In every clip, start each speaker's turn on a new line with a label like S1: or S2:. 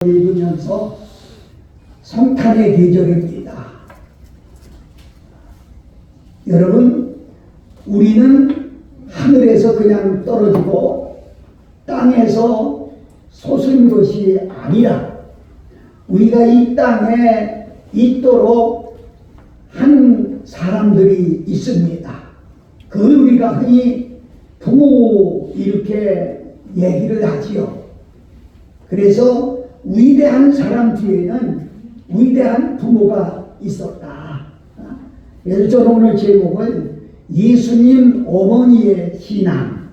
S1: 읽으면서 성탄의 계절입니다. 여러분, 우리는 하늘에서 그냥 떨어지고 땅에서 솟은 것이 아니라 우리가 이 땅에 있도록 한 사람들이 있습니다. 그걸 우리가 흔히 부모 이렇게 얘기를 하지요. 그래서 위대한 사람 뒤에는 위대한 부모가 있었다. 그래서 저는 오늘 제목을 예수님 어머니의 신앙,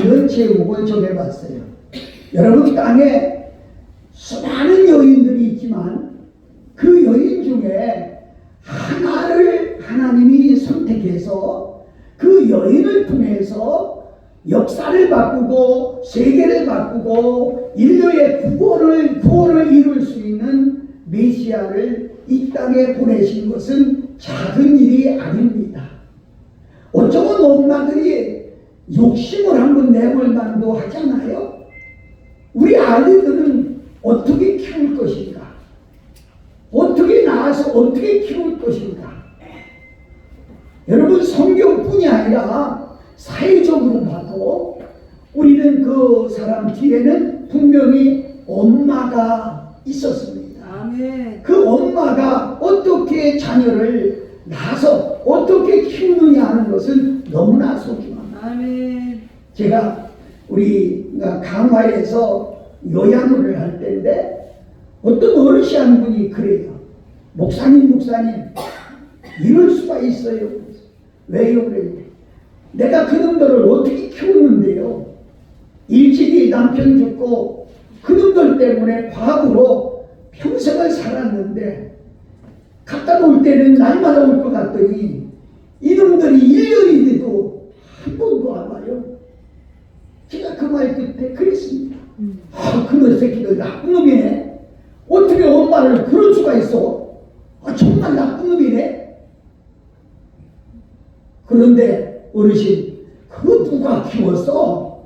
S1: 이런 제목을 정해봤어요. 여러분, 땅에 수많은 여인들이 있지만 그 여인 중에 하나를 하나님이 선택해서 그 여인을 통해서 역사를 바꾸고 세계를 바꾸고 인류의 구원을 이룰 수 있는 메시아를 이 땅에 보내신 것은 작은 일이 아닙니다. 어쩌면 엄마들이 욕심을 한번 내볼 만도 하잖아요. 우리 아이들은 어떻게 키울 것인가? 어떻게 낳아서 어떻게 키울 것인가? 여러분, 성경뿐이 아니라 사회적으로 봐도 우리는 그 사람 뒤에는 분명히 엄마가 있었습니다.
S2: 아멘.
S1: 그 엄마가 어떻게 자녀를 낳아서 어떻게 키우느냐 하는 것은 너무나 소중합니다.
S2: 아멘.
S1: 제가 우리가 강화에서 요양을 할 때인데 어떤 어르신 한 분이 그래요. 목사님 이럴 수가 있어요. 왜요? 그래요? 내가 그놈들을 어떻게 키우는데요? 일찍이 남편 죽고 그놈들 때문에 과부로 평생을 살았는데 갖다 놓을 때는 날마다 올 것 같더니 이놈들이 1년이 돼도 한 번도 안 와요. 제가 그 말 끝에 그랬습니다. 그놈 새끼들 나쁜 놈이네. 어떻게 엄마를 그럴 수가 있어? 정말 나쁜 놈이네. 그런데 어르신, 그거 누가 키웠어?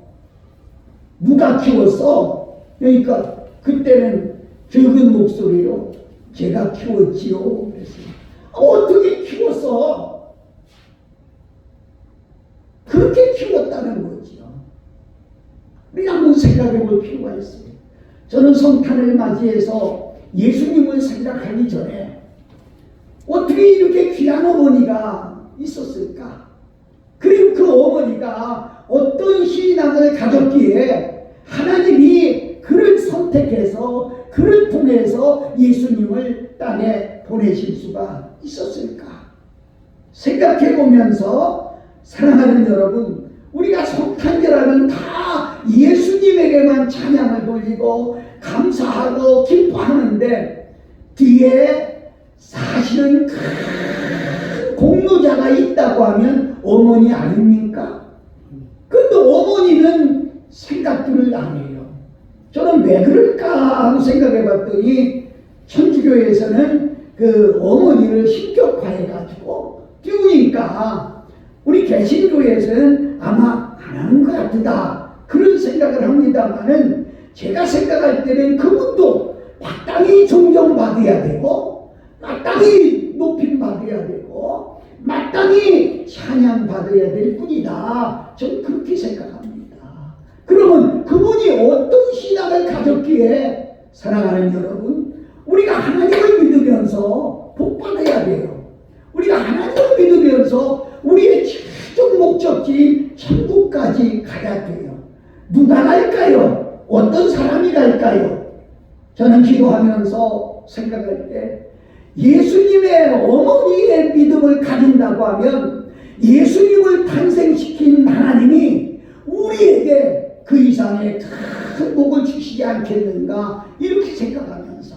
S1: 누가 키웠어? 그러니까 그때는 적은 목소리로 제가 키웠지요. 그랬어요. 어떻게 키웠어? 그렇게 키웠다는 거지요. 우리 한번 생각해 볼 필요가 있어요. 저는 성탄을 맞이해서 예수님을 생각하기 전에 어떻게 이렇게 귀한 어머니가 있었을까? 그리고 그 어머니가 어떤 신앙을 가졌기에 하나님이 그를 선택해서 그를 통해서 예수님을 땅에 보내실 수가 있었을까? 생각해 보면서 사랑하는 여러분, 우리가 성탄절하면 다 예수님에게만 찬양을 돌리고 감사하고 기뻐하는데 뒤에 사실은 큰 공로자가 있다고 하면 어머니 아닙니까? 그런데 어머니는 생각들을 안 해요. 저는 왜 그럴까 하고 생각해 봤더니 천주교에서는 그 어머니를 신격화해가지고 띄우니까 우리 개신교에서는 아마 안 하는 것 같다, 그런 생각을 합니다만은 제가 생각할 때는 그분도 마땅히 존경받아야 되고 마땅히 높임받아야 되고 마땅히 찬양받아야 될 뿐이다, 저는 그렇게 생각합니다. 그러면 그분이 어떤 신앙을 가졌기에 사랑하는 여러분, 우리가 하나님을 믿으면서 복받아야 돼요. 우리가 하나님을 믿으면서 우리의 최종 목적지인 천국까지 가야 돼요. 누가 갈까요? 어떤 사람이 갈까요? 저는 기도하면서 생각할 때 예수님의 어머니의 믿음을 가진다고 하면 예수님을 탄생시킨 하나님이 우리에게 그 이상의 큰 복을 주시지 않겠는가, 이렇게 생각하면서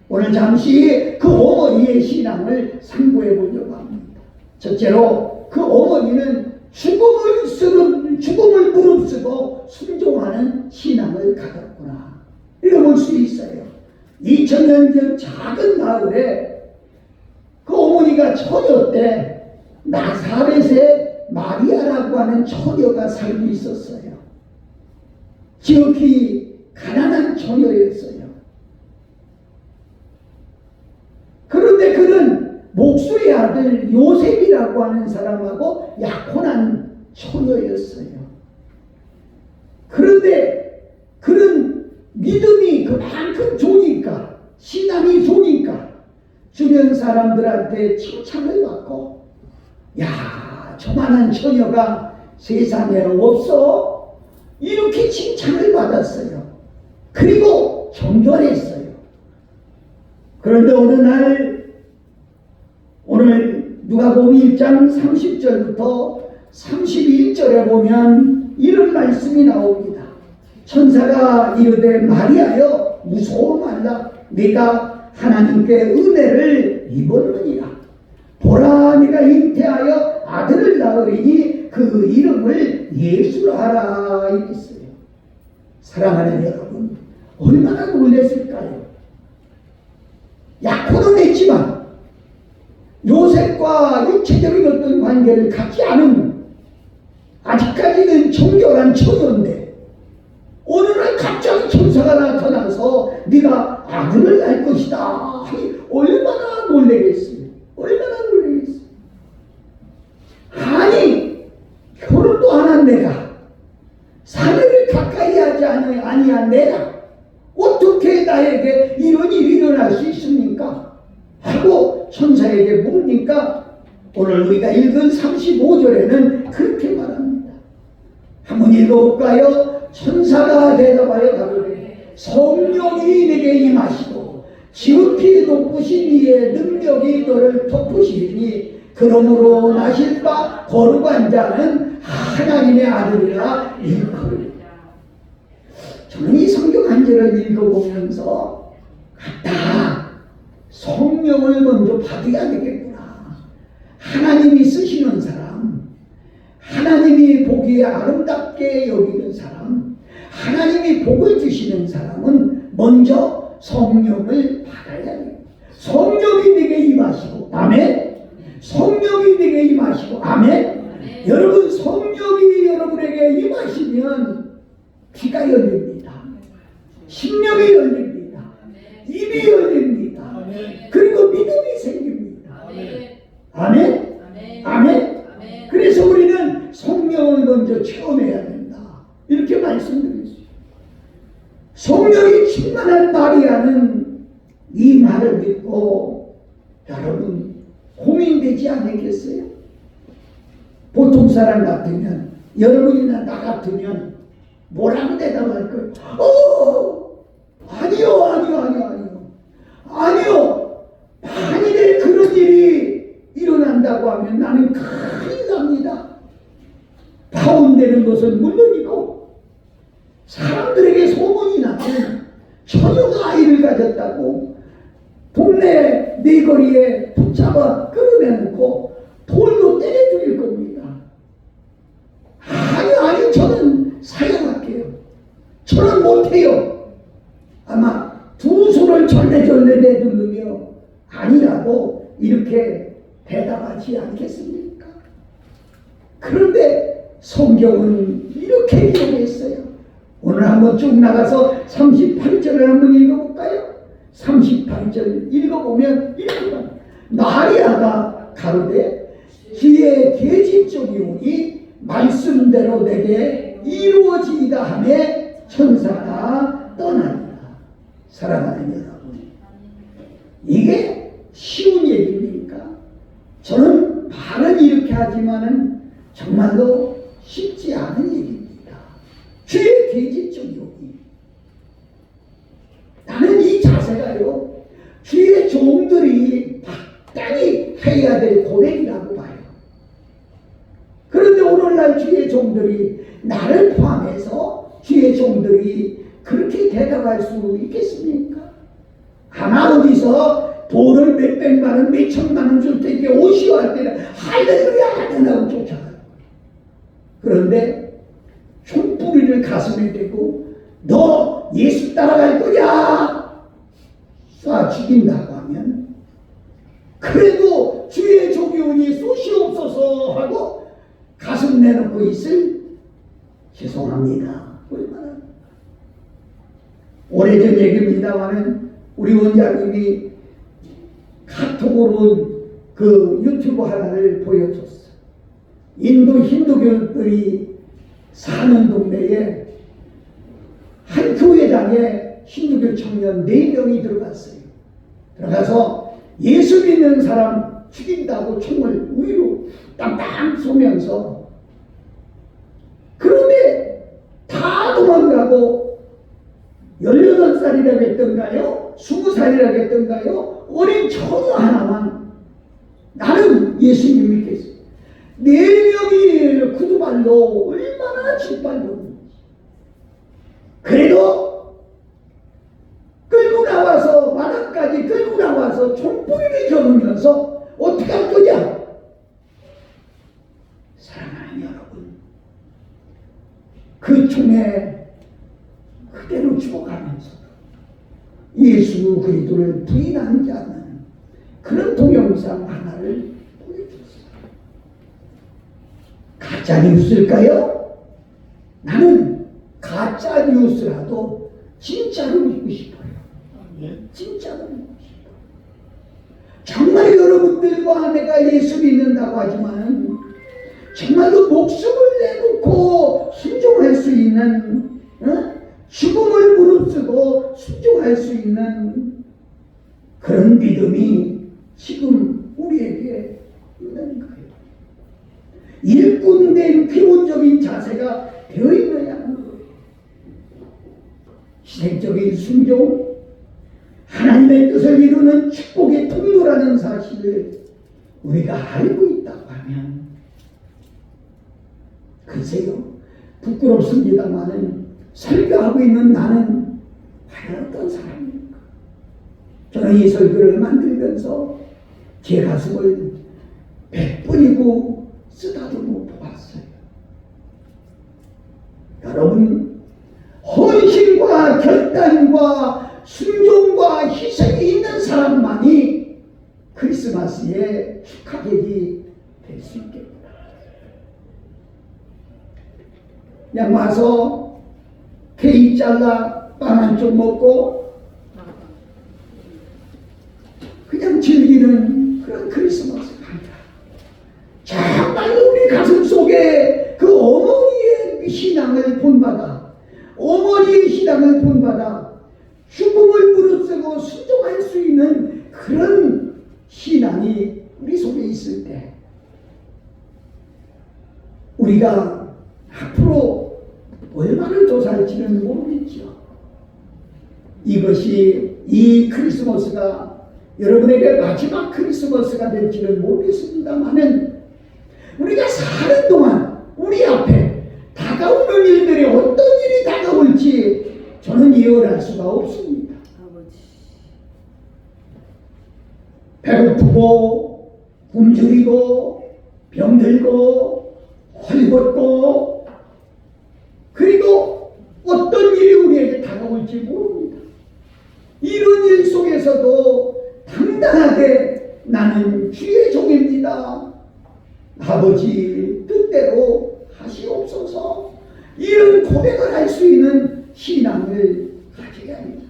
S1: 오늘 잠시 그 어머니의 신앙을 상고해 보려고 합니다. 첫째로, 그 어머니는 죽음을 무릅쓰고 순종하는 신앙을 가졌구나, 이렇게 볼 수 있어요. 2000년 전 작은 마을에 그 어머니가 처녀 때 나사렛에 마리아라고 하는 처녀가 살고 있었어요. 지극히 가난한 처녀였어요. 목수의 아들 요셉이라고 하는 사람하고 약혼한 처녀였어요. 그런데 그런 믿음이 그만큼 좋으니까, 신앙이 좋으니까 주변 사람들한테 칭찬을 받고, 야, 저만한 처녀가 세상에 없어? 이렇게 칭찬을 받았어요. 그리고 정결했어요. 그런데 어느 날, 오늘 누가복음 1장 30절부터 31절에 보면 이런 말씀이 나옵니다. 천사가 이르되 마리아여 무서워 말라. 네가 하나님께 은혜를 입었느니라. 보라, 네가 잉태하여 아들을 낳으리니 그 이름을 예수라 하라 이랬어요. 사랑하는 여러분, 얼마나 놀랐을까요? 약혼은 했지만 요셉과 육체적인 어떤 관계를 갖지 않은, 아직까지는 정결한 처녀인데 어느 날 갑자기 천사가 나타나서 네가 아들을 낳을 것이다 하니 얼마나 놀라겠어요. 얼마나 놀라겠어요. 아니, 결혼도 안 한 내가, 사내를 가까이 하지 아니한 내가 어떻게 나에게 이런 일이 일어날 수 있습니까? 하고 천사에게 묻으니까 오늘 우리가 읽은 35절에는 그렇게 말합니다. 한번 읽어볼까요? 천사가 대답하여 가로되 성령이 내게 임하시고 지극히 높으신 이의 능력이 너를 덮으시리니 그러므로 나실 바 거룩한 자는 하나님의 아들이라 일컬으리라. 저는 이 성경 한 절을 읽어보면서 성령을 먼저 받아야 되겠구나. 하나님이 쓰시는 사람, 하나님이 보기에 아름답게 여기는 사람, 하나님이 복을 주시는 사람은 먼저 성령을 받아야 돼요. 성령이 내게 임하시고, 아멘. 성령이 내게 임하시고, 아멘. 여러분, 성령이 여러분에게 임하시면 귀가 열립니다. 심령이 열립니다. 입이 열립니다. 그리고 믿음이 생깁니다. 아멘. 아멘. 그래서 우리는 성령을 먼저 체험해야 된다. 이렇게 말씀드렸어요. 성령이 충만한 마리아는 이 말을 듣고 여러분 고민되지 않겠어요? 보통 사람 같으면, 여러분이나 나 같으면 뭐라고 대답할 거예요? 아니요. 만일에 그런 일이 일어난다고 하면 나는 큰일 납니다. 파혼되는 것은 물론이고, 사람들에게 소문이 나면 처녀가 아이를 가졌다고 동네 네거리에 붙잡아 끌어내놓고 돌로 때려 죽일 겁니다. 아니, 저는 사양할게요. 저는 못해요. 아마 두 손을 절레절레 내두르며 아니라고 이렇게 대답하지 않겠습니까? 그런데 성경은 이렇게 기록했어요. 오늘 한번 쭉 나가서 38절을 한번 읽어볼까요? 38절 읽어보면 이렇게 말합니다. 마리아가 가로되 주의 계집종이 오니 말씀대로 내게 이루어지이다 하매 천사가 떠나니라. 사랑하는 여러분, 이게 쉬운 얘기입니까? 저는 말은 이렇게 하지만은 정말로 쉽지 않은 얘기입니다. 주의 계집종이 오니, 나는 이 자세가요, 주의 종들이 마땅히 해야 될 고백이라고 봐요. 그런데 오늘날 주의 종들이, 나를 포함해서 주의 종들이 그렇게 대답할 수 있겠습니까? 아마 어디서 돈을 몇백만 원, 몇천만 원 줄 때께 오시오 할 때는 할렐루야 하고 쫓아가요. 그런데 총뿌리를 가슴에 대고 너 예수 따라갈 거냐 쏴 죽인다고 하면, 그래도 주의 종이 오니 쏘시옵소서 하고 가슴 내놓고 있을, 죄송합니다. 얼마나 오래전 얘기입니다만은 우리 원장님이 카톡으로 그 유튜브 하나를 보여줬어. 인도 힌두교들이 사는 동네에 한 교회당에 힌두교 청년 4명이 들어갔어요. 들어가서 예수 믿는 사람 죽인다고 총을 위로 땅땅 쏘면서, 그런데 다 도망가고 18살이라고 했던가요? 20살이라고 했던가요? 어린 처녀 하나만 나는 예수님 믿겠어. 4명이 구두발로 얼마나 짓밟았는지. 그래도 끌고 나와서 마당까지 끌고 나와서 총뿌리를 겨누면서 어떻게 할 거냐? 사랑하는 여러분, 그 총에 그대로 죽어가면서 예수 그리스도를 부인하지 않는 그런 동영상 하나를 보여줬어요. 가짜 뉴스일까요? 나는 가짜 뉴스라도 진짜로 믿고 싶어요. 진짜로 믿고 싶어요. 정말 여러분들과 내가 예수 믿는다고 하지만 정말로 목숨을 내놓고 순종할 수 있는, 죽음을 무릅쓰고 순종할 수 있는 그런 믿음이 지금 우리에게 있는 거예요. 일꾼된 기본적인 자세가 되어 있느냐 하는 거예요. 희생적인 순종, 하나님의 뜻을 이루는 축복의 통로라는 사실을 우리가 알고 있다고 하면, 글쎄요, 부끄럽습니다만은 설교하고 있는 나는 과연 어떤 사람입니까? 저는 이 설교를 만들면서 제 가슴을 100번이고 쓰다듬어 보았어요. 여러분, 헌신과 결단과 순종과 희생이 있는 사람만이 크리스마스의 축하객이 될 수 있겠구나. 그냥 와서 케이크 잘라 빵 한 쪽 먹고 그냥 즐기는 그런 크리스마스가 아니라, 정말로 우리 가슴 속에 그 어머니의 신앙을 본받아, 어머니의 신앙을 본받아 죽음을 무릅쓰고 순종할 수 있는 그런 신앙이 우리 속에 있을 때, 우리가 앞으로 얼마나 더 살지는 모르겠죠. 이것이, 이 크리스마스가 여러분에게 마지막 크리스마스가 될지는 모르겠습니다만은, 우리가 사는 동안 우리 앞에 다가오는 일들이 어떤 일이 다가올지 저는 예언할 수가 없습니다. 배고프고 굶주리고 병들고 헐벗고, 그리고 어떤 일이 우리에게 다가올지 모릅니다. 이런 일 속에서도 당당하게 나는 주의 종입니다, 아버지 뜻대로 하시옵소서, 이런 고백을 할 수 있는 신앙을 가져야 합니다.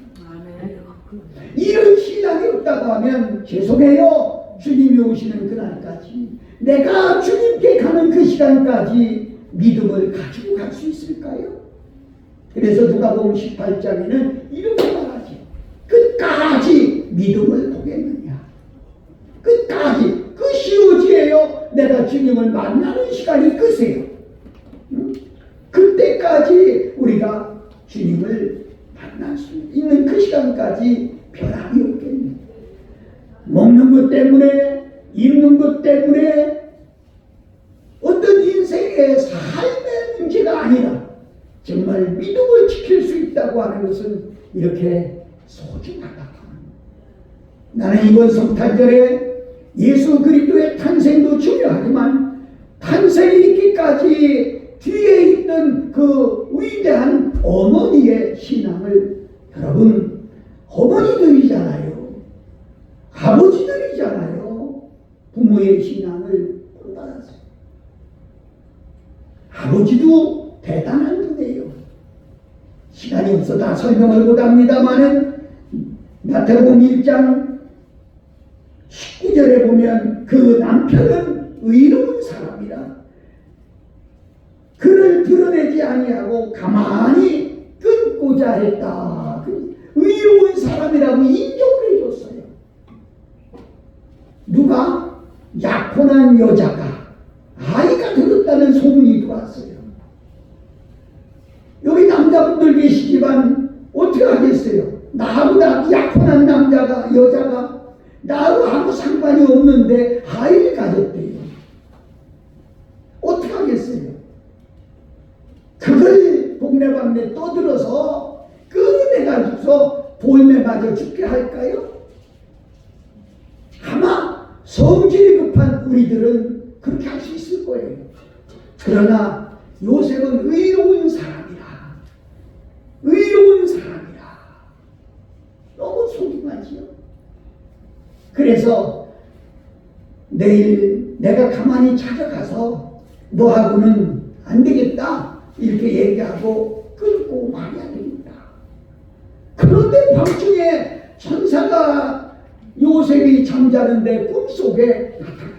S1: 이런 신앙이 없다고 하면 죄송해요. 주님이 오시는 그날까지, 내가 주님께 가는 그 시간까지 믿음을 가지고 갈 수 있을까요? 그래서 누가복음 18장에는 이렇게 말하지. 끝까지 믿음을 보겠느냐. 끝까지. 그 시오지에요. 내가 주님을 만나는 시간이 끝이에요. 그때까지 우리가 주님을 만날 수 있는 그 시간까지 변함이 없겠네. 먹는 것 때문에, 입는 것 때문에 어떤 인생의 삶의 문제가 아니라 정말 믿음을 지킬 수 있다고 하는 것은 이렇게 소중하다. 나는 이번 성탄절에 예수 그리스도의 탄생도 중요하지만, 탄생이 있기까지 뒤에 있던 그 위대한 어머니의 신앙을, 여러분, 어머니들이잖아요, 아버지들이잖아요, 부모의 신앙을 본받았어요. 아버지도 대단한 분이에요. 시간이 없어 다 설명을 못합니다만은 마태복음 1장 19절 12절에 보면 그 남편은 의로운 사람이라 그를 드러내지 아니하고 가만히 끊고자 했다. 의로운 사람이라고 인정을 해줬어요. 누가? 약혼한 여자가 아이가 들었다는 소문이 들어왔어요. 여기 남자분들 계시지만 어떻게 하겠어요? 나하고 약혼한 여자가 나하고 아무 상관이 없는데 아이를 가졌대요. 어떻게 하겠어요? 그걸 동네방네 떠들어서 끌어내가지고서 볼매 맞아 죽게 할까요? 아마 성질이 급한 우리들은 그렇게 할 수 있을 거예요. 그러나 요셉은 의로운 사람이라. 의로운 사람이라. 너무 소중하지요. 그래서 내일 내가 가만히 찾아가서 너하고는 안 되겠다 이렇게 얘기하고 끊고 말이 안 됩니다. 그런데 밤중에 천사가 요셉이 잠자는데 꿈속에 나타났어요.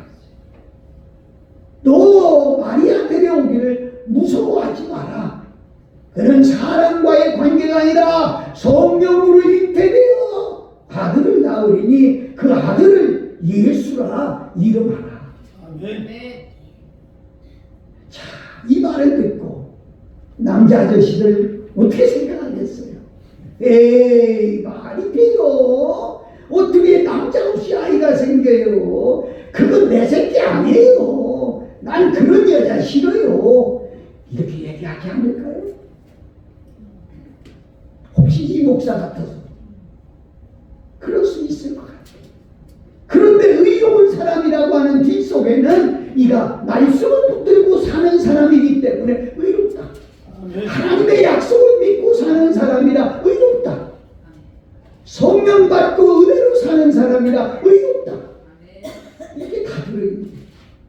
S1: 너 마리아 데려오기를 무서워하지 마라. 그는 사람과의 관계가 아니라 성령으로 잉태되어 아들을 낳으리니 그 아들을 예수라 이름하라.
S2: 아멘.
S1: 자, 이 말을 듣고 남자 아저씨들 어떻게 생각하겠어요? 에이, 말이 돼요? 어떻게 남자 없이 아이가 생겨요? 그건 내 새끼 아니에요. 난 그런 여자 싫어요. 이렇게 얘기하지 않을까요? 혹시 이 목사 같아서 그럴 수 있을 것 같아요. 그런데 의로운 사람이라고 하는 뒷속에는 이가 말씀을 붙들고 사는 사람이기 때문에 의롭다. 하나님의 약속을 믿고 사는 사람이라 의롭다. 성령 받고 은혜로 사는 사람이라 의롭다. 이게 다 들어있는.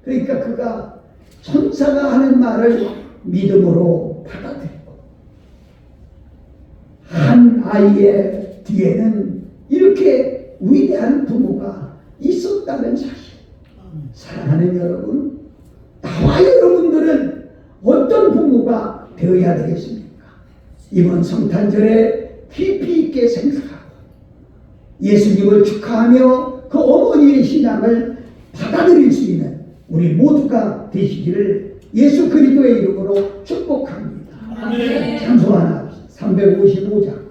S1: 그러니까 그가 천사가 하는 말을 믿음으로 받아들이고 한 아이의 뒤에는 이렇게 위대한 부모가 있었다는 사실. 사랑하는 여러분, 나와 여러분들은 어떤 부모가 되어야 되겠습니까? 이번 성탄절에 깊이 있게 생각하고 예수님을 축하하며 그 어머니의 신앙을 받아들일 수 있는 우리 모두가 되시기를 예수 그리스도의 이름으로 축복합니다.
S2: 아멘.
S1: 찬송하나 355장.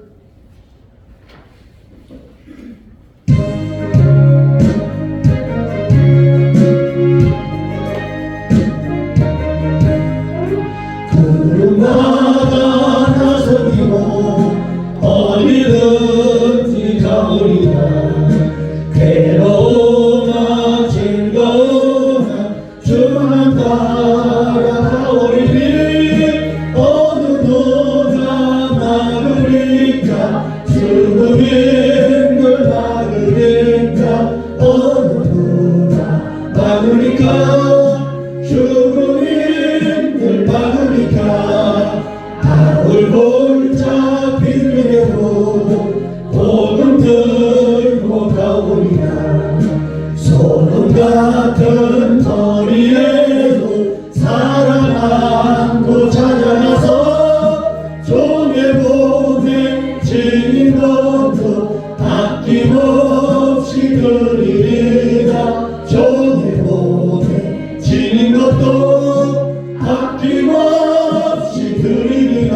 S2: 누군가가 나서기고 어디든지 가오리라. 괴로우나 즐거우나 주만 따라가오리니 어느 누가 막으리까 죽음이 힘들 막으리까 어느 누가 막으리까 죽음이 힘들 막으리까 아울 골짜 빌미대로 복음 들고 가오리라. 소돔 같은 거리에도 사랑 안고 찾아가서 종의 복에 지닌 것도 아낌없이 드리리라. 종의 복에 지닌 것도 아낌없이 드리리라.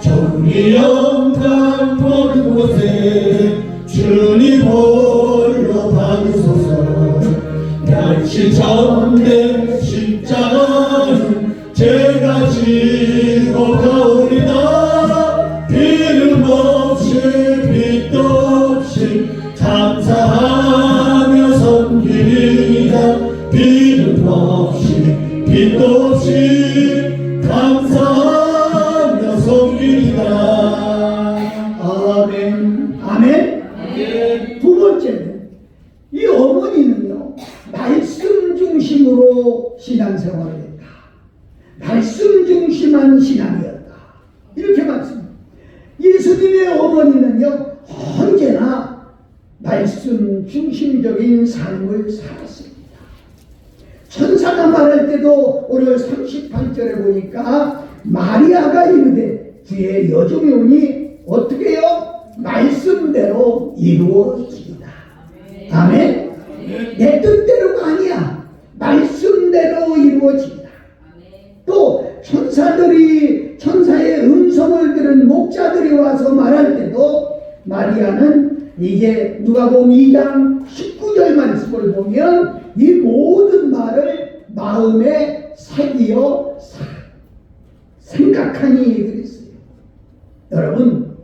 S2: 종이 영광 모든 곳에 주님 홀로 받으소서. 날씨 전대 십자가는 제가 지고 가오리다. 이름 없이 빛도 없이 감사하며 섬기리다. 이름 없이 빛도 없이 감사하며 섬기리다.
S1: 아멘. 아멘. 두 번째는 이 어머니는요, 말씀 중심으로 신앙생활을 했다. 말씀 중심한 신앙이었다. 이렇게 말씀합니다. 예수님의 어머니는요, 언제나 말씀 중심적인 삶을 살았습니다. 천사가 말할 때도 오늘 38절에 보니까 마리아가 이르되 주의 여종이 오니 어떻게 해요? 말씀대로 이루어지리다. 아멘. 내 뜻대로가 아니야. 말씀대로 이루어진다. 또 천사의 음성을 들은 목자들이 와서 말할 때도 마리아는 이제 누가복음 2장 19절 말씀을 보면 이 모든 말을 마음에 새기어 생각하니 그랬어요. 여러분,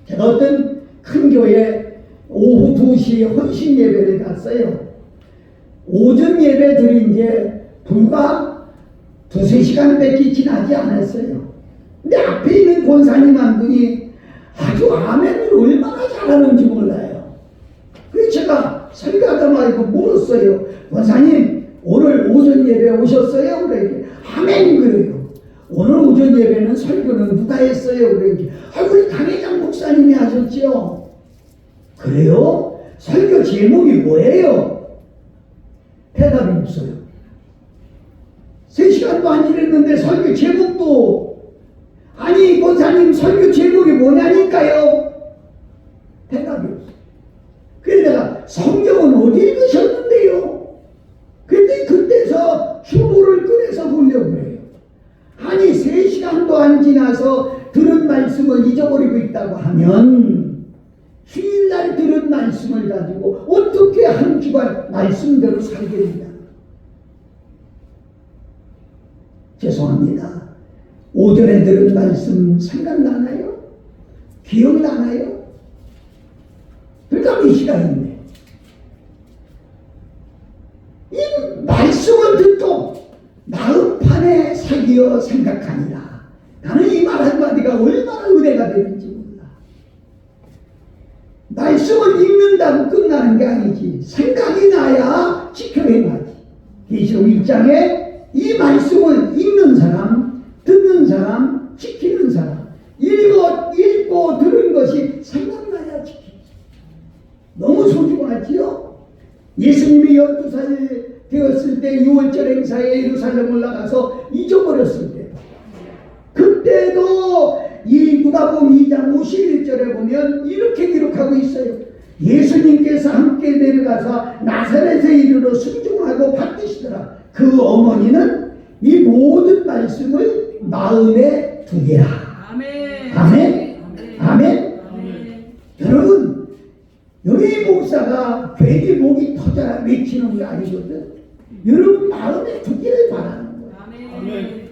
S1: 제가 어떤 큰 교회 오후 2시에 헌신 예배를 갔어요. 오전 예배 드린 게 불과 2-3시간밖에 지나지 않았어요. 근데 앞에 있는 권사님 한 분이 아주 아멘을 얼마나 잘하는지 몰라요. 그래서 제가 설교하다 말고 물었어요. 권사님, 오늘 오전 예배 오셨어요? 그래. 아멘 그래요. 오늘 오전 예배는 설교는 누가 했어요? 그래. 우리 강혜장 목사님이 하셨죠. 그래요? 설교 제목이 뭐예요? 대답이 없어요. 3시간도 안 지냈는데 설교 제목도, 아니 권사님 설교 제목이 뭐냐니까요? 대답이 없어요. 그래서 내가 성경은 어디 읽으셨는데요? 그런데 그때서 휴무를 꺼내서 보려고 그래요. 아니 3시간도 안 지나서 들은 말씀을 잊어버리고 있다고 하면 주일날 들은 말씀을 가지고 어떻게 한 주간 말씀대로 살겠느냐. 죄송합니다. 오전에 들은 말씀 생각나나요? 기억나나요? 그러니까 이 시간인데 이 말씀을 듣고 마음판에 새기어 생각하니라. 나는 이 말 한마디가 얼마나 은혜가 되는지 몰라. 말씀을 읽는다고 끝나는 게 아니지. 생각이 나야 지켜내야지. 계시록 1장에 이 말씀을 읽는 사람, 듣는 사람, 지키는 사람, 읽고 들은 것이 생각나야 지키지. 너무 소중하지요? 예수님이 12살 되었을 때 6월절 행사에 예루살렘 올라가서 잊어버렸을 때, 그때도 이 누가복음 2장 51절에 보면 이렇게 기록하고 있어요. 예수님께서 함께 내려가서 나사렛에 이르러 순종하고 받으시더라. 그 어머니는 이 모든 말씀을 마음에 두게라. 아멘. 아멘. 아멘. 아멘. 여러분, 여기 목사가 괜히 목이 터져라 외치는 게 아니거든. 여러분 마음에 두기를 바라는 거예요. 아멘.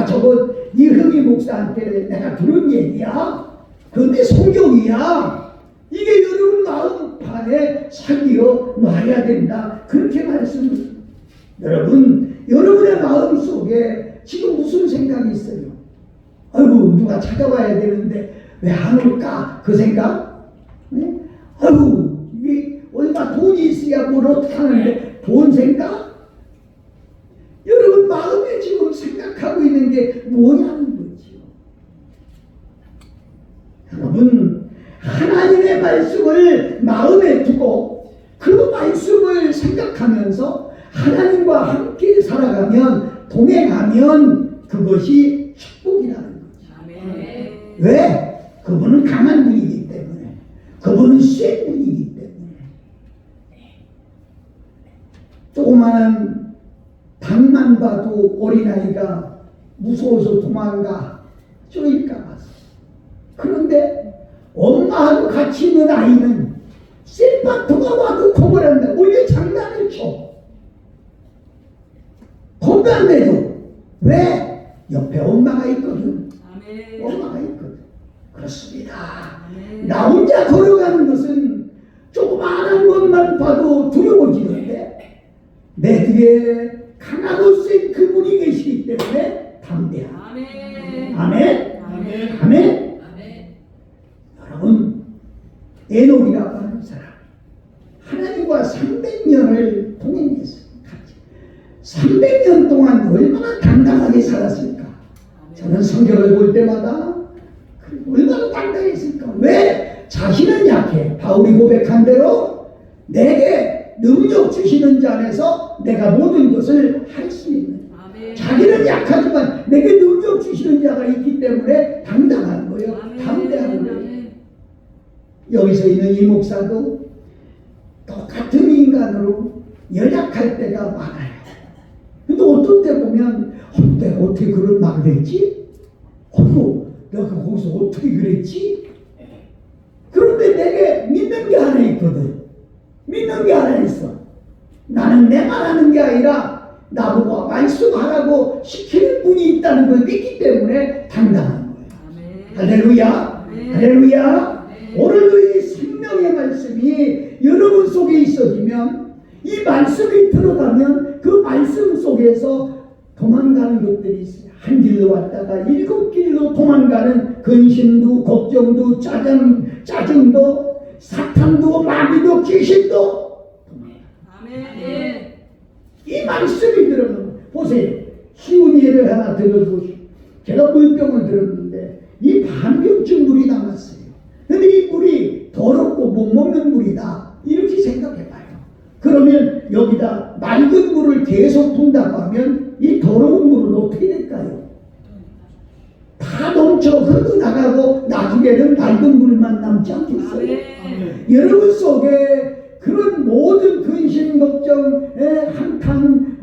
S1: 저거 이흥희 목사한테 내가 들은 얘기야. 그런데 성경이야. 이게 여러분 마음판에 새기어 놔야 된다. 그렇게 말씀을. 여러분, 여러분의 마음 속에 지금 무슨 생각이 있어요? 아이고, 누가 찾아와야 되는데 왜 안 올까? 그 생각? 네? 아이고, 이게 얼마 돈이 있어야 뭘 어떻게 하는데 돈 생각? 여러분 마음에 지금 생각하고 있는 게 뭐냐는 거지요. 여러분, 하나님의 말씀을 마음에 두고 그 말씀을 생각하면서 하나님과 함께 살아가면, 동행하면 그것이 축복이라는 거죠. 아멘. 왜? 그분은 강한 분이기 때문에, 그분은 센 분이기 때문에. 조그마한 닭만 봐도 어린아이가 무서워서 도망가 쪼일까 봤어. 그런데 엄마하고 같이 있는 아이는 셀파토가 와도 겁을 한다. 원래 장난을 쳐. 겁난데도. 왜? 옆에 엄마가 있거든. 아멘. 엄마가 있거든. 그렇습니다. 아멘. 나 혼자 걸어가는 것은 조그마한 것만 봐도 두려워지는데 내 뒤에 강하고 센 그분이 계시기 때문에 담대하다. 아멘. 아멘. 아멘. 아멘. 아멘. 여러분, 에녹이라고 하는 사람, 하나님과 300년을 동행했어요. 300년 동안 얼마나 당당하게 살았을까? 저는 성경을 볼 때마다 얼마나 당당했을까? 왜? 자신은 약해. 바울이 고백한 대로 내게 능력 주시는 자 안에서 내가 모든 것을 할 수 있는. 자기는 약하지만 내게 능력 주시는 자가 있기 때문에 당당한 거예요. 담대한 거예요. 여기서 있는 이 목사도 똑같은 인간으로 연약할 때가 많아요. 근데 어떤 때 보면 내가 어떻게 그런 말을 했지? 내가 거기서 어떻게 그랬지? 그런데 내게 믿는 게 하나 있거든. 믿는 게 하나 있어. 나는 내 말하는 게 아니라 나보고 말씀하라고 시키는 분이 있다는 걸 믿기 때문에 당당한 거예요. 할렐루야. 할렐루야. 오늘도 이 생명의 말씀이 여러분 속에 있어지면, 이 말씀이 들어가면 그 말씀 속에서 도망가는 것들이 있어요. 한 길로 왔다가 7길로 도망가는 근심도, 걱정도, 짜증도, 사탄도, 마귀도, 귀신도. 이 말씀이 들어가면, 보세요. 쉬운 예를 하나 들어보시오. 제가 물병을 들었는데 이 반병쯤 물이 남았어요. 근데 이 물이 더럽고 못 먹는 물이다, 이렇게 생각해봐요. 그러면 여기다 맑은 물을 계속 푼다고 하면 이 더러운 물은 어떻게 될까요? 다 넘쳐 흘러나가고 나중에는 맑은 물만 남지 않겠어요? 여러분 속에 그런 모든 근심, 걱정, 한탄,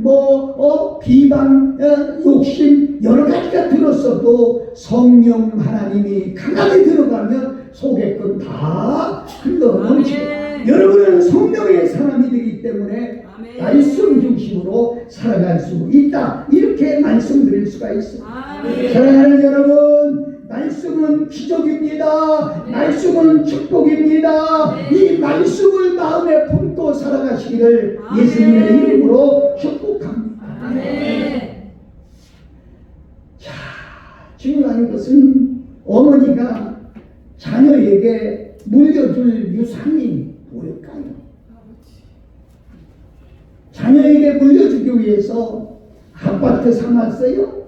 S1: 비방, 욕심 여러 가지가 들었어도 성령 하나님이 강하게 들어가면 속에 건 다 흘러 넘치고, 여러분은 성령의 사람이 되기 때문에 말씀 중심으로 살아갈 수 있다, 이렇게 말씀드릴 수가 있습니다. 사랑하는 여러분, 말씀은 기적입니다. 말씀은 축복입니다. 이 말씀을 마음에 품고 살아가시기를 예수님의 이름으로 축복합니다. 자, 중요한 것은 어머니가 자녀에게 물려줄 유산이 뭘까요? 자녀에게 물려주기 위해서 앞밭에 사놨어요?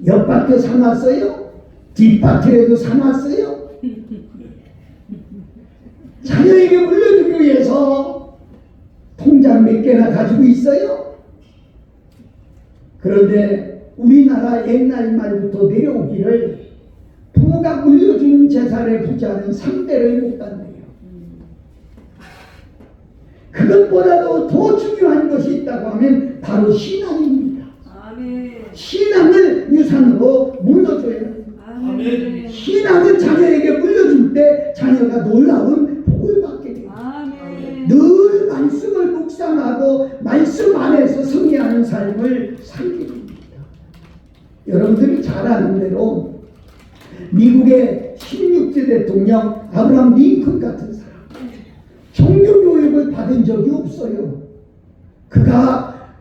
S1: 옆밭에 사놨어요? 뒷밭에도 사놨어요? 자녀에게 물려주기 위해서 통장 몇 개나 가지고 있어요? 그런데 우리나라 옛날 말부터 내려오기를 부모가 물려준 재산의 부자는 3대를 못 간대요. 그것보다도 더 중요한 것이 있다고 하면 바로 신앙입니다. 신앙을 유산으로 물려줘야 합니다. 신앙을 자녀에게 물려줄 때 자녀가 놀라운 복을 받게 됩니다. 늘 말씀을 묵상하고 말씀 안에서 승리하는 삶을 살게 됩니다. 여러분들이 잘 아는 대로 미국의 16대 대통령 아브라함 링컨 같은 사람, 종교교육을 받은 적이 없어요. 그가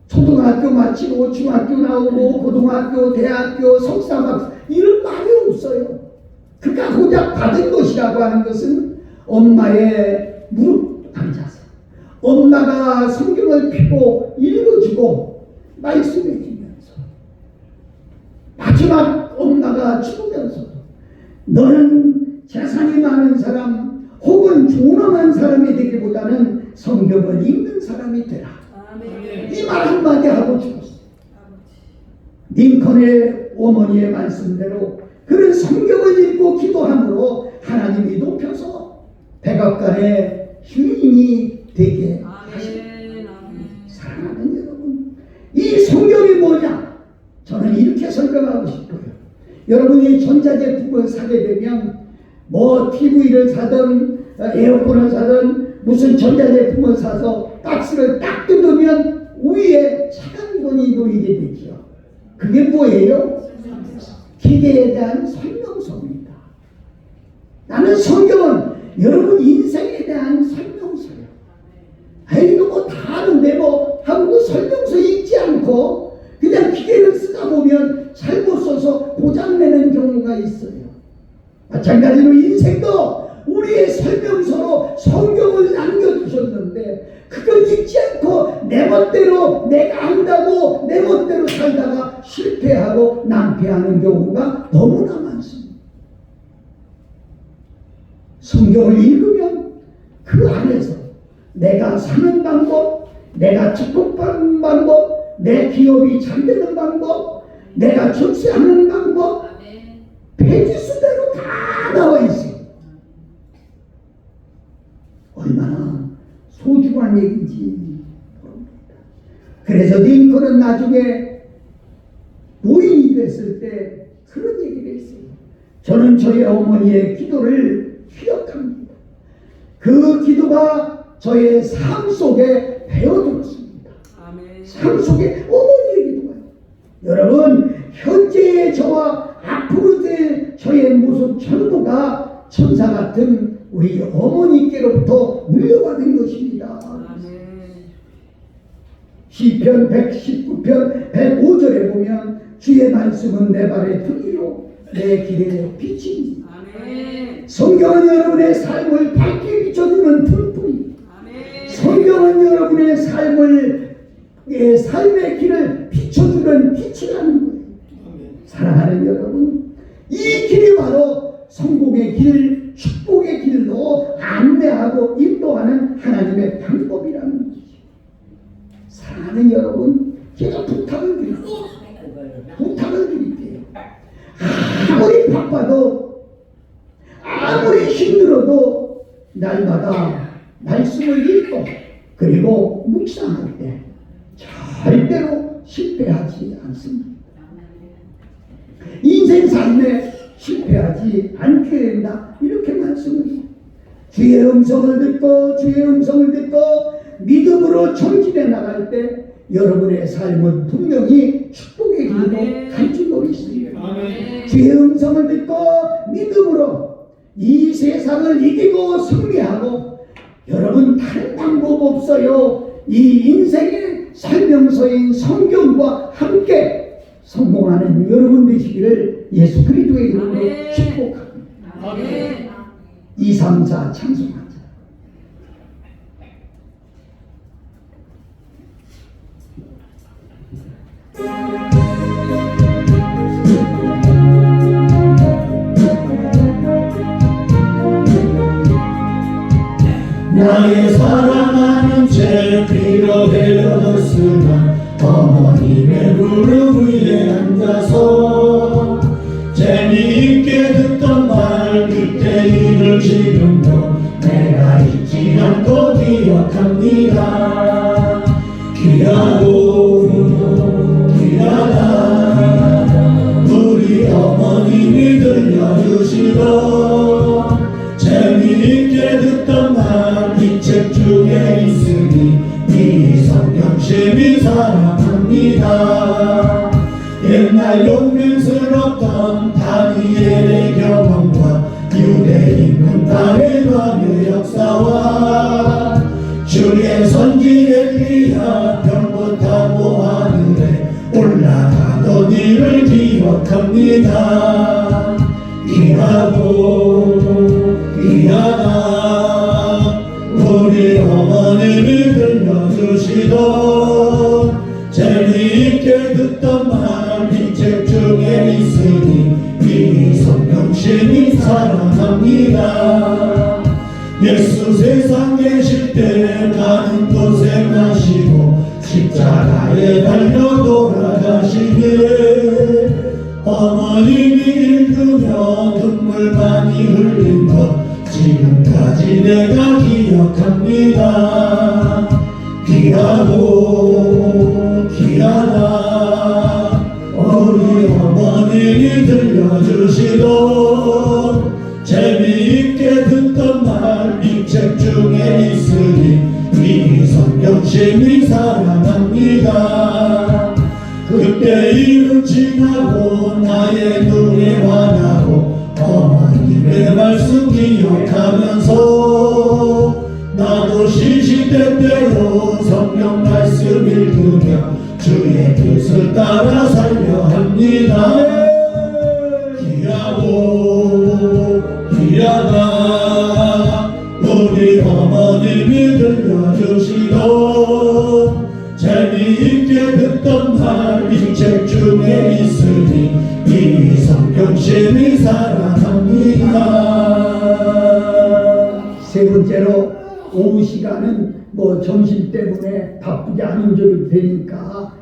S1: 초등학교 마치고 중학교 나오고 고등학교, 대학교, 석사박사 이런 말이 없어요. 그가 고작 받은 것이라고 하는 것은 엄마의 무릎 앉아서 엄마가 성경을 펴고 읽어주고 말씀해주면서, 마지막 엄마가 죽으면서도 너는 재산이 많은 사람 혹은 존엄한 사람이 되기보다는 성경을 읽는 사람이 되라, 이 말 한마디 하고 죽었어요. 링컨의 어머니의 말씀대로 그런 성경을 읽고 기도함으로 하나님이 높여서 백악관의 주인이 되게 하십니다. 사랑하는 여러분, 이 성경이 뭐냐? 저는 이렇게 설명하고 싶어요. 여러분이 전자제품을 사게 되면 TV를 사든 에어컨을 사든 무슨 전자제품을 사서 박스를 딱 뜯으면 위에 차간 권이 놓이게 되죠. 그게 뭐예요? 기계에 대한 설명서입니다. 나는 성경은 여러분 인생에 대한 설명서예요. 이거 다 아는데 하고 그 설명서 읽지 않고 그냥 기계를 쓰다 보면 잘못 써서 고장내는 경우가 있어요. 마찬가지로 인생도 우리의 설명서로 성경을 남겨주셨는데 그걸 읽지 않고 내 멋대로 내가 한다고 내 멋대로 살다가 실패하고 낭패하는 경우가 너무나 많습니다. 성경을 읽으면 그 안에서 내가 사는 방법, 내가 축복받는 방법, 내 기업이 잘 되는 방법, 내가 출세하는 방법, 페이지수대로 다 나와 있어요. 얼마나 소중한 얘기인지 모릅니다. 그래서 링컨은 나중에 노인이 됐을 때 그런 얘기를 했어요. 저는 저희 어머니의 기도를 기억합니다. 그 기도가 저의 삶 속에 배어들었습니다. 삶 속에 어머니의 기도가요. 여러분, 현재의 저와 앞으로 될 저의 모습 전부가 천사 같은 우리 어머니께로부터 물려받은 것입니다. 시편 119편 105절에 보면 주의 말씀은 내 발의 등이요 내 길의 빛입니다. 성경은 여러분의 삶을 밝게 비춰주는 불빛. 성경은 여러분의 삶의 길을 비춰주는 빛이라는 거예요. 사랑하는 여러분, 이 길이 바로 성공의 길, 축복의 길로 안내하고 인도하는 하나님의 방법이라는 거죠. 사랑하는 여러분, 제가 부탁을 드릴게요. 아무리 바빠도, 아무리 힘들어도 날마다 말씀을 읽고 그리고 묵상할 때 절대로 실패하지 않습니다. 인생 삶에 실패하지 않게 된다, 이렇게 말씀을. 주의 음성을 듣고 믿음으로 전진해 나갈 때 여러분의 삶은 분명히 축복의 길로 갈 줄 믿습니다. 주의 음성을 듣고 믿음으로 이 세상을 이기고 승리하고, 여러분 다른 방법 없어요. 이 인생의 설명서인 성경과 함께 성공하는 여러분 되시기를 예수 그리스도의 이름으로 축복합니다. 2, 3, 4 찬송하자.
S2: 나의 사랑하는 제 피로 되었으나 어머님의 무릎 위에 앉아서 재미있게 듣던 말 그때 일을 지금도 내가 잊지 않고 기억합니다. 귀하고 귀하다 우리 어머님이 들려주시던 재미있게 듣던 말 이 책 중에 있으니 이 성경심이 사랑합니다. 옛날 용맹스럽던 다니엘의 경험과 유대인 땅의 광야 역사와 주의 선지 엘리야 병거 타고 하늘에 올라가던 일을 기억합니다. 귀하고 귀하다 우리 어머님이 들려주시던 재미있게 듣던 말 이 책 중에 있으니 이 성경심이 사랑합니다. 예수 세상 계실 때 많은 고생하시고 십자가에 달려 돌아가시네 어머님이 읽으며 눈물 많이 흘린 것 지금까지 내가 기억합니다. 귀하고 귀하다 우리 어머님이 들려주시던 재미있게 듣던 말 이 책 중에 있으니 이 성경심이 사랑합니다. 그때 일은 지나고 나의 눈이 환하고 어머님의 말씀 기억하면서 나도 시시때때로 성경 말씀 읽으며 주의 뜻을 따라 살려 합니다. 귀하고 귀하다 우리 어머님이 들려주시던 재미있게 듣던 말 이 책 중에 있으니 이 성경심이 사랑합니다.
S1: 세 번째로 오후 시간은 뭐 점심 때문에 바쁘지 않은 적이 되니까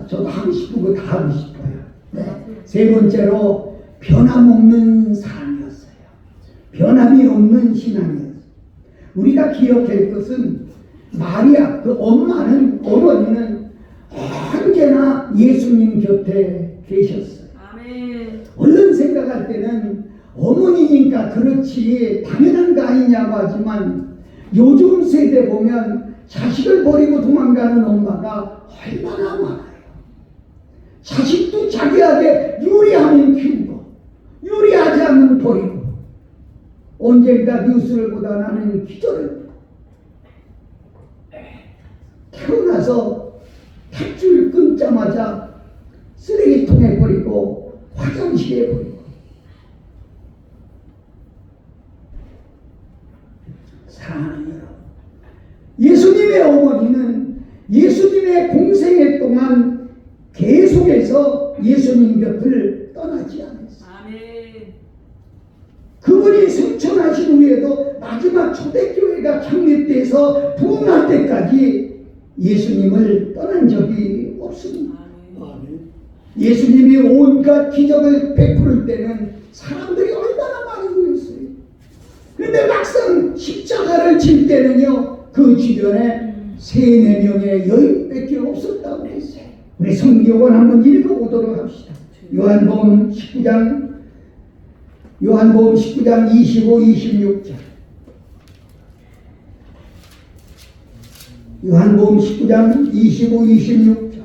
S1: 저도 하고 싶은 거 다 하고 싶어요. 네. 세 번째로 변함없는 사랑이었어요. 변함이 없는 신앙이었어요. 우리가 기억할 것은 마리아 그 어머니는 언제나 예수님 곁에 계셨어요.
S3: 아멘.
S1: 얼른 생각할 때는 어머니니까 그렇지 당연한 거 아니냐고 하지만 요즘 세대 보면 자식을 버리고 도망가는 엄마가 얼마나 많아요. 자식도 자기에게 유리하면 키우고 유리하지 않으면 버리고 언젠가 뉴스를 보다 나는 기절을 태어나서 탯줄 끊자마자 쓰레기통에 버리고 화장실에 버리고 사랑하는 여러분, 예수님의 어머니는 예수님의 공생애 동안 계속해서 예수님 곁을 떠나지 않았어요.
S3: 아멘.
S1: 그분이 승천하신 후에도 마지막 초대교회가 창립돼서 부흥할 때까지 예수님을 떠난 적이 없습니다.
S3: 아멘.
S1: 예수님이 온갖 기적을 베풀 때는 사람들이 얼마나 많이 모였어요. 그런데 막상 십자가를 질 때는요, 그 주변에 3-4명의 여인밖에 없었다고 했어요. 우리 성경을 한번 읽어보도록 합시다. 요한복음 19장 25, 26절. 요한복음 19장 25, 26절.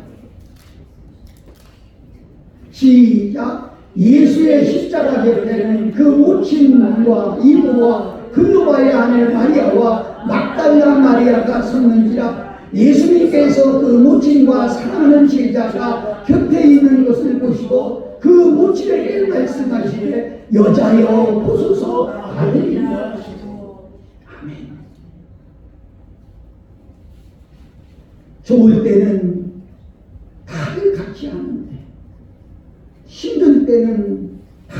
S1: 시작. 예수의 십자가 곁에는 그 모친과 이모와 글로바의 아내 마리아와 막달라 마리아가 섰는지라. 예수님께서 그 모친과 사랑하는 제자가 곁에 있는 것을 보시고 그 모친에게 말씀하시되 여자여 보소서 아들이라. 아멘. 좋을 때는 다들 같이 하는데 힘든 때는 다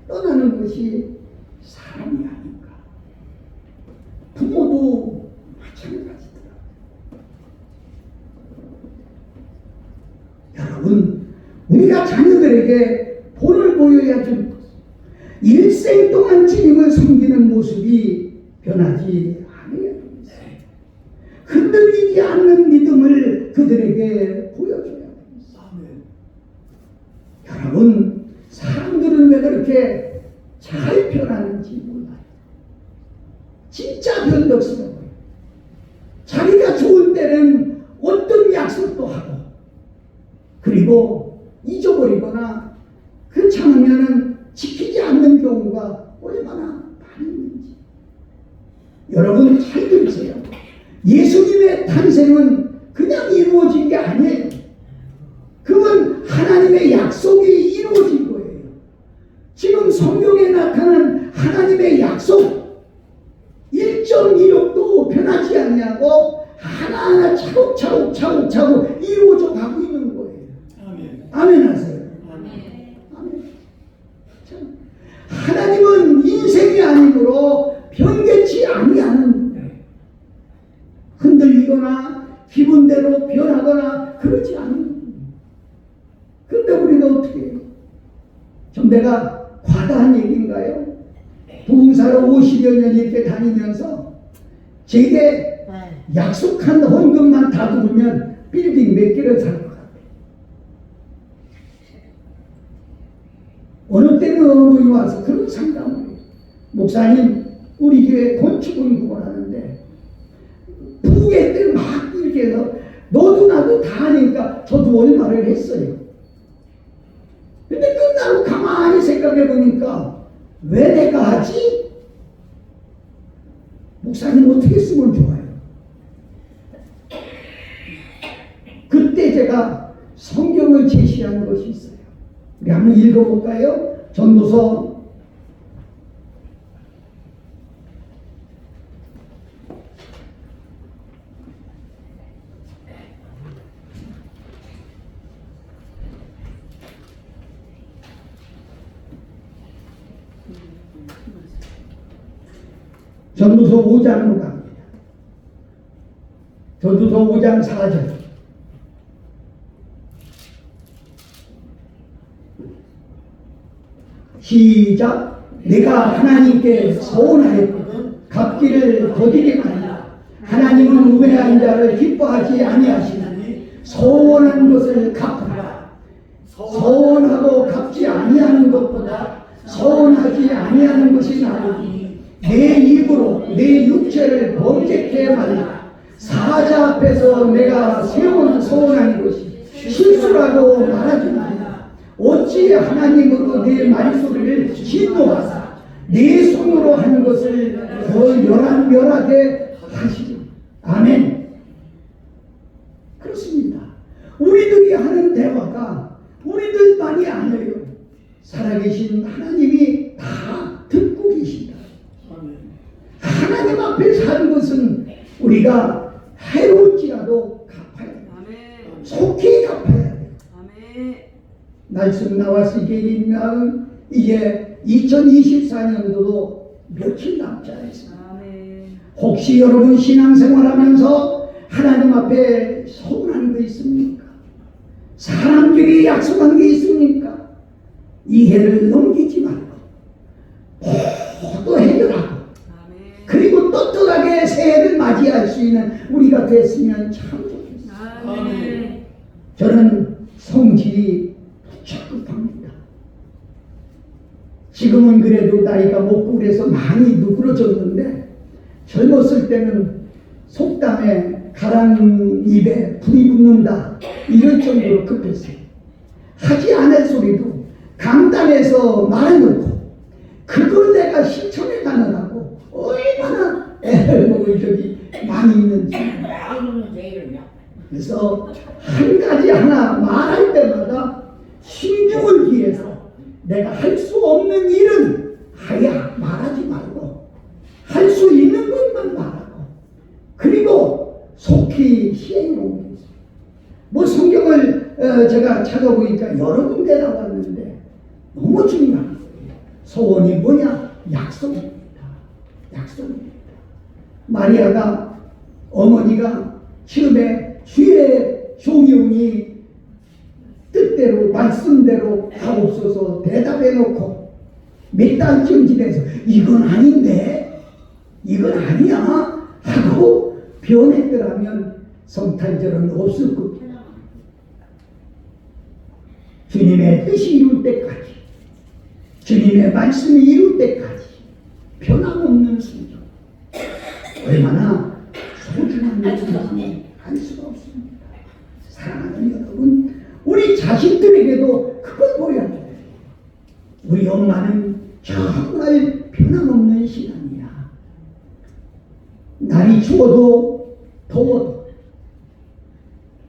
S1: 떠나는 것이 사람이 아닌가. 부모도 마찬가지더라. 여러분, 우리가 자녀들에게 본을 보여야 좀 일생 동안 주님을 섬기는 모습이 변하지 않아야 됩니다. 흔들리지 않는 믿음을 그들에게 보여줘야 됩니다. 여러분, 사람들은 왜 그렇게 잘 변하는지 몰라요. 진짜 변덕스러워요. 자기가 좋을 때는 어떤 약속도 하고 그리고 잊어버리거나 그렇잖으면 지키지 않는 경우가 얼마나 많이 있는지. 여러분 잘 들으세요. 예수님의 탄생은 그냥 이루어진 게 아니에요. 그건 하나님의 약속이 이루어진 거예요. 지금 성경에 나타난 하나님의 약속 1.16도 변하지 않냐고 하나하나 차곡차곡 이루어져 가고 있는 거예요. 아멘 하세요. 아멘. 참, 하나님은 인생이 아니므로 변개치 아니하는 거예요. 흔들리거나 기분대로 변하거나 그러지 않는 거예요. 근데 우리는 어떻게 해요? 좀 내가 과다한 얘기인가요? 부흥사로 50여 년 이렇게 다니면서 제게 약속한 헌금만 다 두르면 빌딩 몇 개를 살 것 같아요. 어느 때는 어머니 와서 그런 상담을 해요. 목사님, 우리 교회 건축은 구원하는데 부흥회 때 막 이렇게 해서 너도 나도 다 하니까 저도 얼마를 했어요. 근데 끝나고 가만히 생각해 보니까 왜 내가 하지? 목사님 어떻게 쓰면 좋아요? 그때 제가 성경을 제시한 것이 있어요. 우리 한번 읽어볼까요? 전도서 1 전도서 5장으로 갑니다. 전도서 5장 4절. 시작. 내가 하나님께 서원하였거든 갚기를 거두게 하리라. 하나님은 우매한 자를 기뻐하지 아니하시나니 서원한 것을 갚으라. 서원하고 갚지 아니하는 것보다 서원하지 아니하는 것이 나으니 내 입으로 내 육체를 범죄케 말라. 사자 앞에서 내가 서원한 것이 실수라고 말하지 말라. 어찌 하나님으로 내 말소리를 진노하사 내 손으로 한 것을 더 멸하게 하시리. 아멘. 그렇습니다. 우리들이 하는 대화가 우리들만이 아니에요. 살아계신 하나님이 다 듣고 계신다. 하나님 앞에 사는 것은 우리가 해로울지라도 갚아야 돼. 속히 갚아야 돼. 말씀 나왔으니까 이제 2024년도도 며칠 남지 않았습니다. 혹시 여러분 신앙생활하면서 하나님 앞에 서운한 거 있습니까? 사람들이 약속한 게 있습니까? 이 해를 넘기지 말고 모두 해결하고 그리고 떳떳하게 새해를 맞이할 수 있는 우리가 됐으면 참 좋겠습니다. 저는 성질이 무척 급합니다. 지금은 그래도 나이가 먹고 그래서 많이 누그러졌는데 젊었을 때는 속담에 가랑 입에 불이 붙는다 이럴 정도로 급했어요. 하지 않을 소리도 강단에서 말해놓고 그걸 내가 실천해 가느라고 얼마나 애를 먹을 적이 많이 있는지. 그래서 한 가지 하나 말할 때마다 신중을 기해서 내가 할 수 없는 일은 하야 말하지 말고 할 수 있는 것만 말하고 그리고 속히 시행으로 옮기겠습니다. 뭐 성경을 제가 찾아보니까 여러 군데 나왔는데 너무 중요한 거예요. 소원이 뭐냐? 약속입니다. 약속입니다. 마리아가 어머니가 처음에 주의 종이오니 뜻대로 말씀대로 하옵소서 대답해 놓고 몇 달쯤 지내서 이건 아닌데 이건 아니야 하고 변했더라면 성탄절은 없을 겁니다. 주님의 뜻이 이룰 때까지 주님의 말씀이 이룰 때까지 변함없는 순종 얼마나 소중한 일인지 알 수가 없습니다. 사랑하는 여러분 우리 자식들에게도 그걸 보여야 돼요. 우리 엄마는 정말 변함없는 신앙이야. 날이 추워도 더워도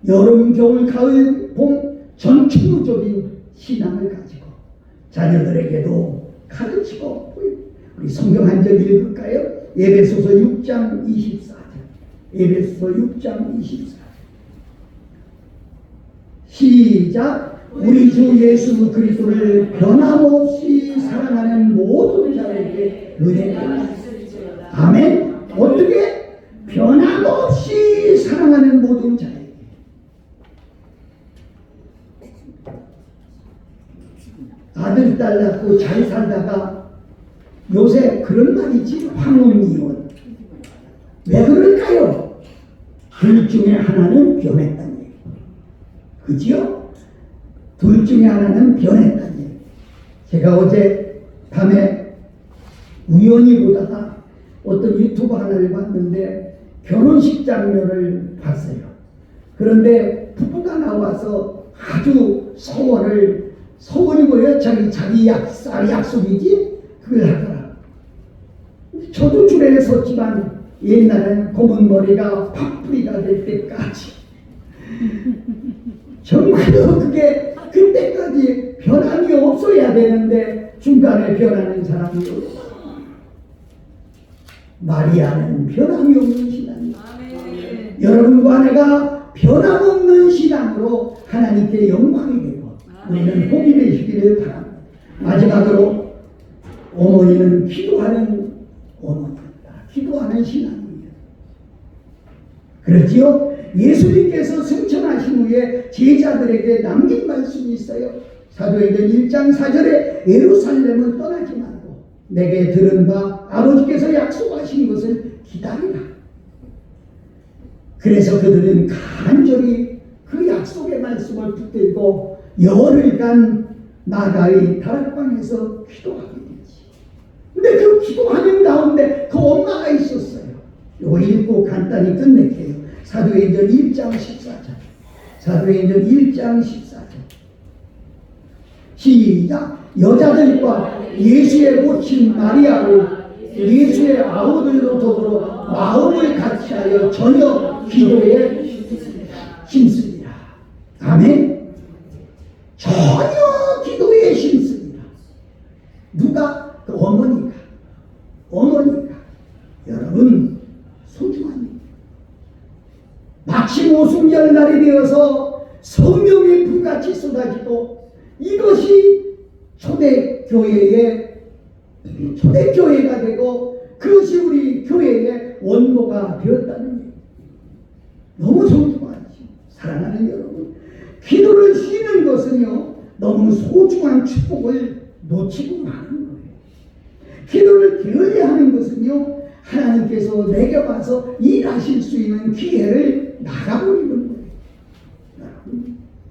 S1: 여름, 겨울, 가을, 봄 전추적인 신앙을 가지고 자녀들에게도 가르치고 우리 성경 한 절 읽을까요? 에베소서 6장 24절 에베소서 6장 24절 시작. 우리 주 예수 그리스도를 변함없이 사랑하는 모든 자에게 은혜가 있으리로다. 아멘. 어떻게? 변함없이 사랑하는 모든 자에게. 아들 딸 낳고 잘 살다가 요새 그런 말 있지. 황혼이혼. 왜 그럴까요? 둘 중에 하나는 변했다는 얘기. 그지요? 둘 중에 하나는 변했다는 얘기. 제가 어제 밤에 우연히 보다가 어떤 유튜브 하나를 봤는데 결혼식 장면을 봤어요. 그런데 부부가 나와서 아주 서원이 뭐예요? 자기 약속이지? 그걸 하더라. 저도 줄에 섰지만 옛날에는 검은 머리가 팥뿌리가 될 때까지 정말로 그게 그때까지 변함이 없어야 되는데 중간에 변하는 사람이 없어. 마리아는 변함이 없는 신앙이에요. 여러분과 내가 변함없는 신앙으로 하나님께 영광이 되고 우리는 복이 되시기를 바랍니다. 마지막으로 어머니는 기도하는 어머니입니다. 기도하는 신앙입니다. 그렇지요? 예수님께서 승천하신 후에 제자들에게 남긴 말씀이 있어요. 사도행전 1장 4절에 예루살렘은 떠나지 말고 내게 들은 바 아버지께서 약속하신 것을 기다리라. 그래서 그들은 간절히 그 약속의 말씀을 붙들고 열흘간 나가의 다락방에서 기도하게 되지. 근데 그 기도하는 가운데 그 엄마가 있었어요. 이거 읽고 간단히 끝낼게요. 사도행전 1장 14절. 사도행전 1장 14절. 시작. 여자들과 예수의 모친 마리아로 예수의 아우들로 더불어 마음을 같이하여 전혀 기도에 힘씁니다. 아멘. 전혀 기도에 힘씁니다. 누가? 그 어머니가. 여러분 소중합니다. 막심 오순절 날이 되어서 성령이 불같이 쏟아지고 이것이 초대교회가 되고 그것이 우리 교회의 원모가 되었다는 얘기. 너무 소중하죠. 사랑하는 여러분, 기도를 쉬는 것은요 너무 소중한 축복을 놓치고 마는 거예요. 기도를 게을리하는 것은요 하나님께서 내게 와서 일하실 수 있는 기회를 나가버리는 거예요.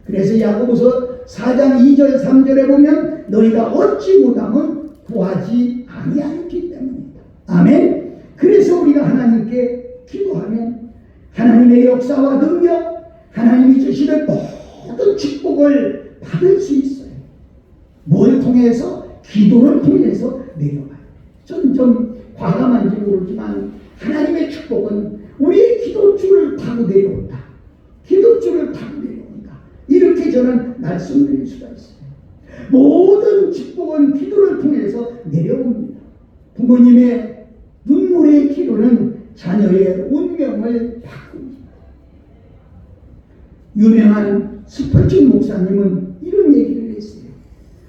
S1: 그래서 야고보서 4장 2절 3절에 보면 너희가 얻지 못하면 구하지 아니하였기 때문이다. 아멘. 그래서 우리가 하나님께 기도하면 하나님의 역사와 능력, 하나님이 주시는 모든 축복을 받을 수 있어요. 뭘 통해서? 기도를 통해서 내려가요. 좀 과감한지 모르지만 하나님의 축복은 우리의 기도줄을 타고 내려온다. 기도줄을 타고 내려온다. 이렇게 저는 말씀드릴 수가 있어요. 모든 축복은 기도를 통해서 내려옵니다. 부모님의 눈물의 기도는 자녀의 운명을 바꿉니다. 유명한 스펄전 목사님은 이런 얘기를 했어요.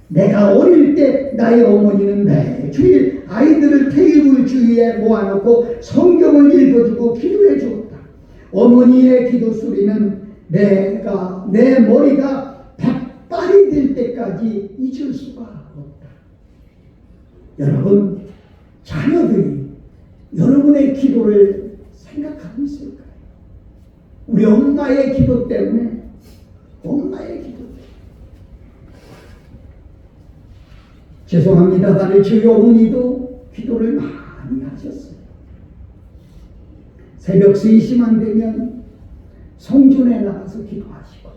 S1: 내가 어릴 때 나의 어머니는 매주일 아이들을 테이블 주위에 모아놓고 성경을 읽어주고 기도해 주었다. 어머니의 기도 소리는 내 머리가 백발이 될 때까지 잊을 수가 없다. 여러분, 자녀들이 여러분의 기도를 생각하고 있을까요? 우리 엄마의 기도 때문에, 죄송합니다만 저희 어머니도 기도를 많이 하셨어요. 새벽 3시만 되면 성전에 나가서 기도하시고,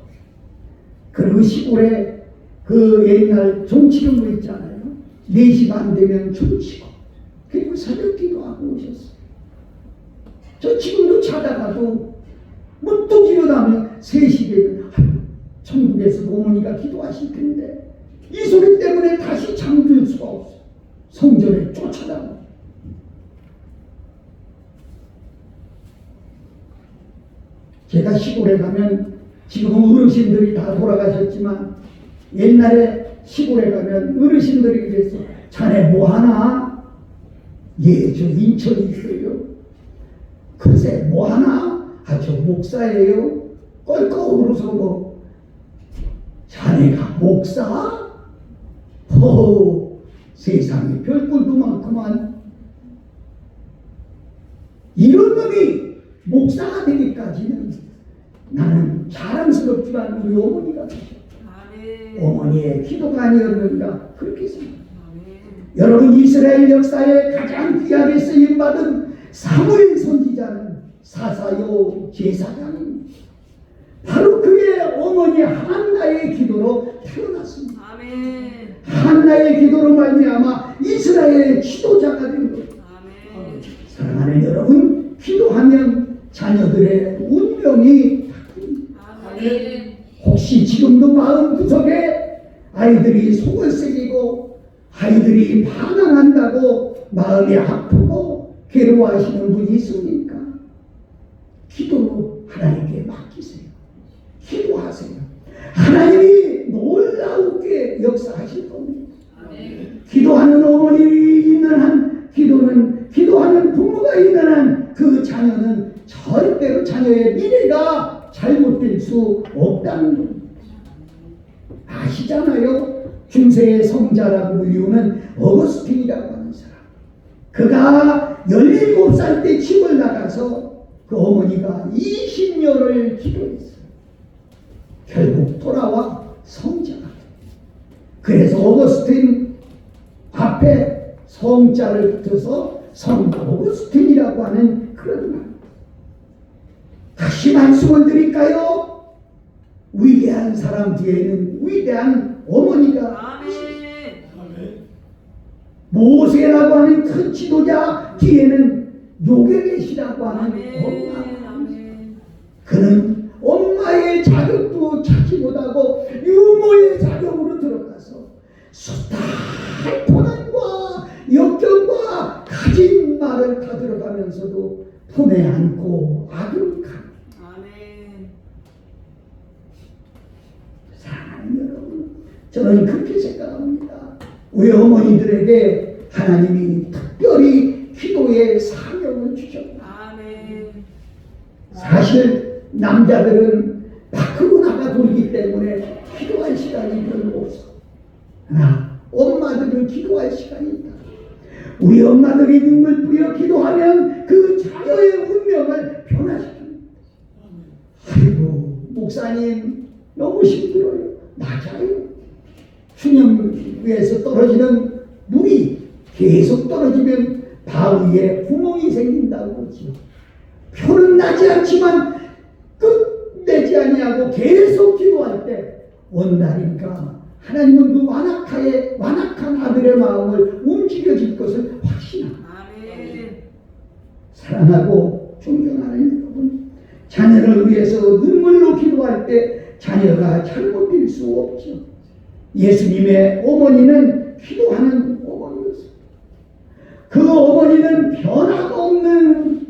S1: 그리고 시골에 그 옛날 종치는 거 있잖아요. 4시 반 되면 종치고, 그리고 새벽 기도하고 오셨어요. 저 지금도 자다가도 문득 일어나면 3시 되면 천국에서 어머니가 기도하실 텐데 이 소리 때문에 다시 잠들 수가 없어요. 성전에 쫓아다니고. 제가 시골에 가면, 지금은 어르신들이 다 돌아가셨지만 옛날에 시골에 가면 어르신들이 그랬어. 자네 뭐하나? 예, 저 인천에 있어요. 글쎄 뭐하나? 아, 저 목사예요. 껄껄 울어서 뭐, 자네가 목사? 세상에 별꼴도 많구만. 이런 놈이 목사가 되기까지는 나는 자랑스럽지만 우리 어머니가 되셨다. 어머니의 기도가 아니었는가 그렇게 생각합니다. 여러분, 이스라엘 역사에 가장 귀하게 쓰임받은 사무엘 선지자는 사사요 제사장입니다. 바로 그의 어머니 한나의 기도로 태어났습니다.
S3: 아멘.
S1: 한나의 기도로 말미암아 이스라엘의 지도자가 된 거예요.
S3: 아멘.
S1: 사랑하는 여러분, 기도하면 자녀들의 운명이 바뀝니다.
S3: 아멘.
S1: 혹시 지금도 마음구석에 아이들이 속을 새기고 아이들이 반항한다고 마음이 아프고 괴로워하시는 분이 있습니까? 기도로 하나님께 맡기세요. 기도하세요. 하나님이 놀라우게 역사하실 겁니다.
S3: 아멘.
S1: 기도하는 어머니 있는 한 기도는, 기도하는 부모가 있는 그 자녀는 절대로 자녀의 미래가 잘못될 수 없다는 겁니다. 아시잖아요. 중세의 성자라고 불리우는 어거스틴이라고 하는 사람. 그가 17살 때 집을 나가서 그 어머니가 20년을 기도했어요. 결국 돌아와 성자가. 그래서 어거스틴 앞에 성자를 붙여서 성 어거스틴이라고 하는 그런 말. 다시 말씀을 드릴까요? 위대한 사람 뒤에는 위대한 어머니가
S3: 아멘.
S2: 아멘.
S1: 모세라고 하는 큰 지도자 뒤에는 요게벳이라고 하는
S3: 아멘.
S1: 엄마.
S3: 아멘.
S1: 그는 엄마의 자격도 찾지 못하고 유모의 자격으로 들어가서 수탈 고난과 역경과 가진 말을 다 들어가면서도 품에 안고 아들을 가.
S3: 아멘.
S1: 사랑하는 여러분, 저는 그렇게 생각합니다. 우리 어머니들에게 하나님이 특별히 기도의 사명을 주셨다.
S3: 아멘.
S1: 사실 남자들은 밖으로 나가 돌기 때문에 기도할 시간이 별로 없어. 그러나 엄마들은 기도할 시간이 있다. 우리 엄마들이 눈물 뿌려 기도하면 그 자녀의 운명을 변화시킵니다. 아이고 목사님 너무 힘들어요. 맞아요. 수년 위에서 떨어지는 물이 계속 떨어지면 바위에 구멍이 생긴다고 하죠. 표는 나지 않지만 끝내지 아니하고 계속 기도할 때 어느 날인가 하나님은 그 완악한 아들의 마음을 움직여질 것을 확신합니다.
S3: 아멘.
S1: 사랑하고 존경하는 여러분, 자녀를 위해서 눈물로 기도할 때 자녀가 잘못될 수 없죠. 예수님의 어머니는 기도하는 어머니였어요. 그 어머니는 변함없는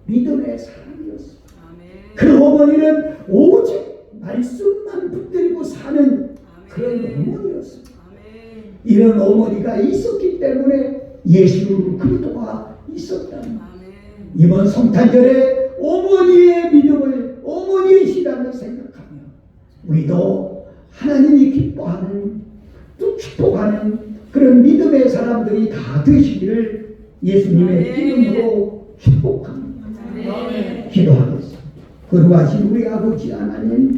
S1: 믿음의 사람이었어요.
S3: 아멘.
S1: 그 어머니는 오직 말씀만 붙들고 사는 그런 어머니였어요.
S3: 아멘.
S1: 이런 어머니가 있었기 때문에 예수 그리스도가 있었다는 거예요.
S3: 아멘.
S1: 이번 성탄절에 어머니의 믿음을, 어머니의 신앙을 생각하며 우리도 하나님이 기뻐하는 또 축복하는 그런 믿음의 사람들이 다 되시기를 예수님의
S3: 아멘.
S1: 이름으로 축복합니다.
S3: 아멘.
S1: 기도하겠습니다. 거룩하신 우리 아버지 하나님,